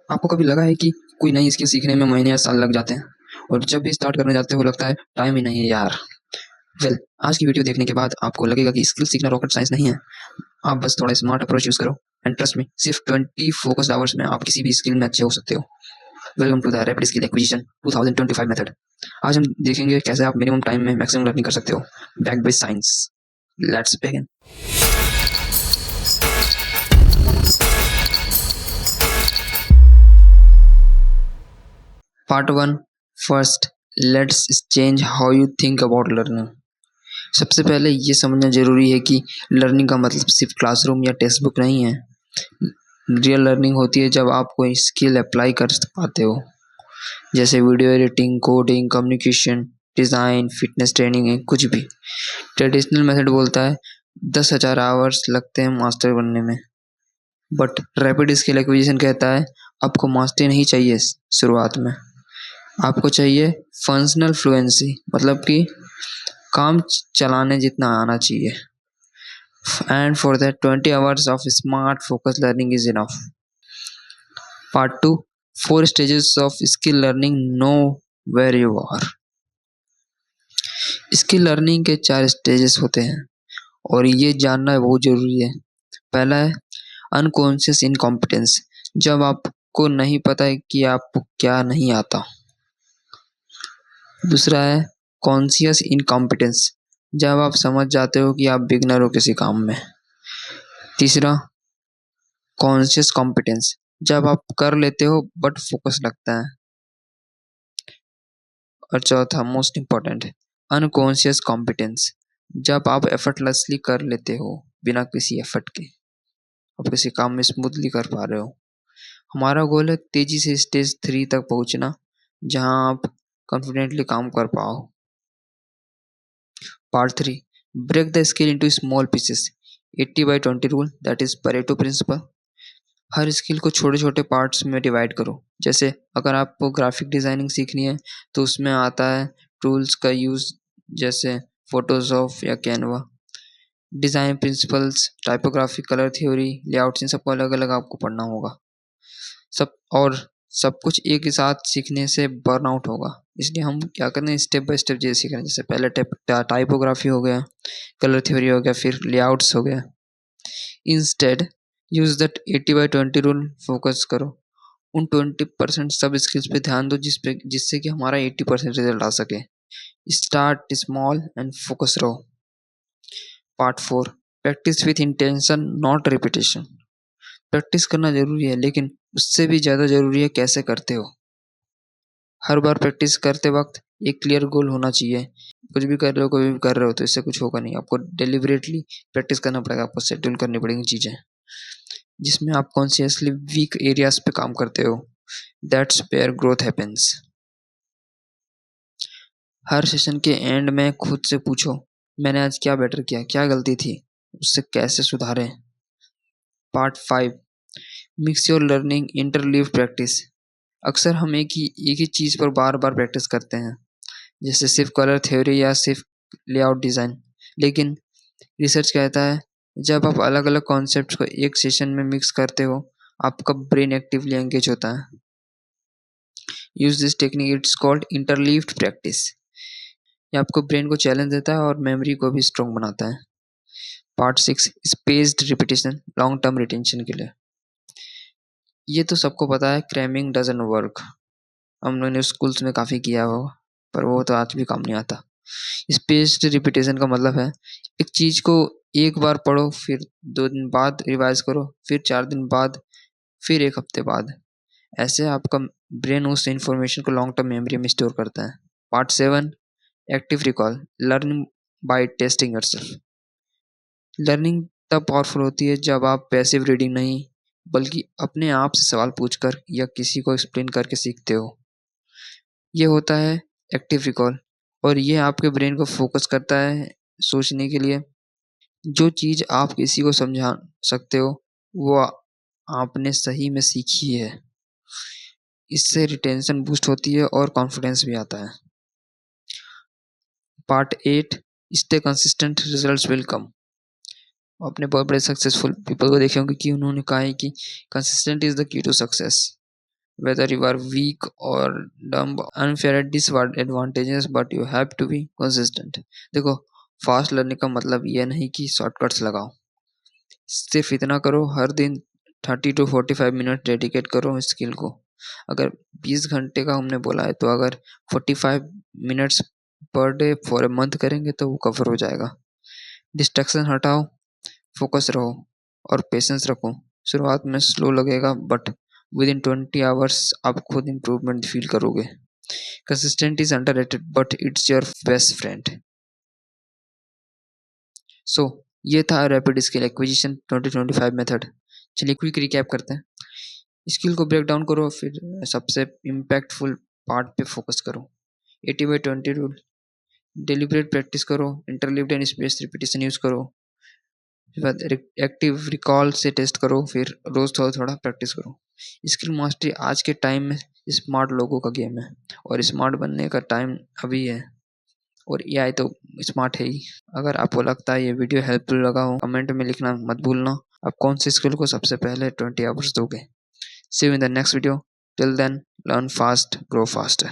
आपको कभी लगा है कि कोई नई स्किल सीखने में महीने या साल लग जाते हैं और जब भी स्टार्ट करने जाते हो लगता है टाइम ही नहीं है यार। वेल, आज की वीडियो देखने के बाद आपको लगेगा कि स्किल सीखना रॉकेट साइंस नहीं है। आप बस थोड़ा स्मार्ट अप्रोच यूज करो एंड ट्रस्ट मी, सिर्फ 20 फोकस्ड आवर्स में आप किसी भी स्किल में अच्छे हो सकते हो। Welcome to the rapid skill acquisition 2025 method. आज हम देखेंगे कैसे आप मिनिमम टाइम में मैक्सिमम लर्निंग कर सकते हो, backed by science. Let's begin. Part one. First, let's change how you think about learning. सबसे पहले ये समझना ज़रूरी है कि लर्निंग का मतलब सिर्फ क्लासरूम या टेक्स्ट बुक नहीं है। रियल लर्निंग होती है जब आप कोई स्किल अप्लाई कर पाते हो, जैसे video editing, coding, communication, design, fitness training, कुछ भी। ट्रेडिशनल मेथड बोलता है 10,000 आवर्स लगते हैं मास्टर बनने में, बट रैपिड स्किल एक्विजिशन कहता है आपको मास्टरी नहीं चाहिए शुरुआत में, आपको चाहिए फंक्शनल फ्लुएंसी, मतलब कि काम चलाने जितना आना चाहिए। And for that 20 hours of smart focused learning is enough. Part 2, 4 stages of skill learning. Know where you are. Skill learning के 4 स्टेजेस होते हैं और ये जानना बहुत ज़रूरी है। पहला है अनकॉन्शियस इनकॉम्पिटेंस, जब आपको नहीं पता है कि आपको क्या नहीं आता। दूसरा है कॉन्शियस इनकॉम्पिटेंस, जब आप समझ जाते हो कि आप बिगनर हो किसी काम में। तीसरा कॉन्शियस कॉम्पिटेंस, जब आप कर लेते हो बट फोकस लगता है। और चौथा मोस्ट इम्पॉर्टेंट अनकॉन्शियस कॉम्पिटेंस, जब आप एफर्टलेसली कर लेते हो बिना किसी एफर्ट के, आप किसी काम में स्मूथली कर पा रहे हो। हमारा गोल है तेजी से स्टेज 3 तक पहुंचना, जहां आप कॉन्फिडेंटली काम कर पाओ। Part 3, break the skill into small pieces. 80/20 rule, that is Pareto principle. हर स्किल को छोटे छोटे पार्ट्स में डिवाइड करो। जैसे अगर आपको ग्राफिक डिज़ाइनिंग सीखनी है तो उसमें आता है टूल्स का यूज़, जैसे फोटोशॉप या Canva. Design principles, typography, colour theory, layouts, इन सबको अलग अलग आपको पढ़ना होगा। सब कुछ एक ही साथ सीखने से बर्नआउट होगा, इसलिए हम क्या करते हैं, स्टेप बाय स्टेप जैसे सीख रहे हैं। जैसे पहले टाइपोग्राफी हो गया, कलर थ्योरी हो गया, फिर लेआउट्स हो गया। Instead use that 80/20 rule, focus करो उन 20% सब स्किल्स पे ध्यान दो जिससे कि हमारा 80% रिजल्ट आ सके। स्टार्ट स्मॉल एंड फोकस रहो। Part 4, practice with intention not repetition. Practice करना जरूरी है, लेकिन उससे भी ज़्यादा जरूरी है कैसे करते हो। हर बार प्रैक्टिस करते वक्त एक क्लियर गोल होना चाहिए। कुछ भी कर रहे हो, कोई भी कर रहे हो, तो इससे कुछ होगा नहीं। आपको डेलिबरेटली प्रैक्टिस करना पड़ेगा, आपको शेड्यूल करनी पड़ेगी चीज़ें जिसमें आप कॉन्शियसली वीक एरियाज पे काम करते हो। That's where growth happens. हर सेशन के एंड में खुद से पूछो, मैंने आज क्या बेटर किया, क्या गलती थी, उससे कैसे सुधारें। Part 5, mix your learning interleave practice. अक्सर हम एक ही चीज़ पर बार बार प्रैक्टिस करते हैं, जैसे सिर्फ कलर थ्योरी या सिर्फ लेआउट डिज़ाइन, लेकिन रिसर्च कहता है जब आप अलग अलग कॉन्सेप्ट्स को एक सेशन में मिक्स करते हो, आपका ब्रेन एक्टिवली एंगेज होता है। Use this technique, it's called interleaved practice. ये आपको ब्रेन को चैलेंज देता है और मेमोरी को भी स्ट्रॉन्ग बनाता है। Part 6, spaced repetition long term retention के लिए। ये तो सबको पता है, क्रैमिंग डजंट वर्क। हम लोगों ने स्कूल्स में काफ़ी किया होगा, पर वो तो आज भी काम नहीं आता। स्पेस्ड रिपीटेशन का मतलब है एक चीज़ को एक बार पढ़ो, फिर 2 दिन बाद रिवाइज करो, फिर 4 दिन बाद, फिर 1 हफ्ते बाद। ऐसे आपका ब्रेन उस इंफॉर्मेशन को लॉन्ग टर्म मेमोरी में स्टोर करता है। Part 7, active recall learning by testing yourself. Learning तब पावरफुल होती है जब आप पैसिव रीडिंग नहीं, बल्कि अपने आप से सवाल पूछकर या किसी को एक्सप्लेन करके सीखते हो। ये होता है एक्टिव रिकॉल, और ये आपके ब्रेन को फोकस करता है सोचने के लिए। जो चीज़ आप किसी को समझा सकते हो वो आपने सही में सीखी है। इससे रिटेंशन बूस्ट होती है और कॉन्फिडेंस भी आता है। Part 8, stay consistent, results will come. अपने बहुत बड़े सक्सेसफुल पीपल को देखे होंगे कि उन्होंने कहा है कि consistent is the key to success. whether you are weak or dumb, unfair at disadvantages, but you have to be consistent. देखो, फास्ट लर्निंग का मतलब ये नहीं कि शॉर्टकट्स लगाओ, सिर्फ इतना करो, हर दिन 30 to 45 मिनट डेडिकेट करो स्किल को। अगर 20 घंटे का हमने बोला है तो अगर 45 minutes per day for a month करेंगे तो वो कवर हो जाएगा। डिस्ट्रैक्शन हटाओ, फोकस रहो और पेशेंस रखो। शुरुआत में स्लो लगेगा बट विद इन 20 आवर्स आप खुद इम्प्रूवमेंट फील करोगे। Consistent is underrated but it's your best friend. So ये था रैपिड स्किल एक्विजिशन 2025 मेथड। चलिए क्विक रिकैप करते हैं। स्किल को ब्रेक डाउन करो, फिर सबसे इम्पैक्टफुल पार्ट पे फोकस करो। 80/20 रूल, डेलिब्रेट प्रैक्टिस करो, इंटरलिव्ड एंड स्पेस रिपीटेशन यूज करो, फिर बाद एक्टिव रिकॉल से टेस्ट करो, फिर रोज थोड़ा थोड़ा प्रैक्टिस करो। स्किल मास्टरी आज के टाइम में स्मार्ट लोगों का गेम है और स्मार्ट बनने का टाइम अभी है, और एआई तो स्मार्ट है ही। अगर आपको लगता है ये वीडियो हेल्पफुल लगा हो, कमेंट में लिखना मत भूलना आप कौन से स्किल को सबसे पहले 20 आवर्स दोगे। See you in the next video, till then learn fast, grow fast.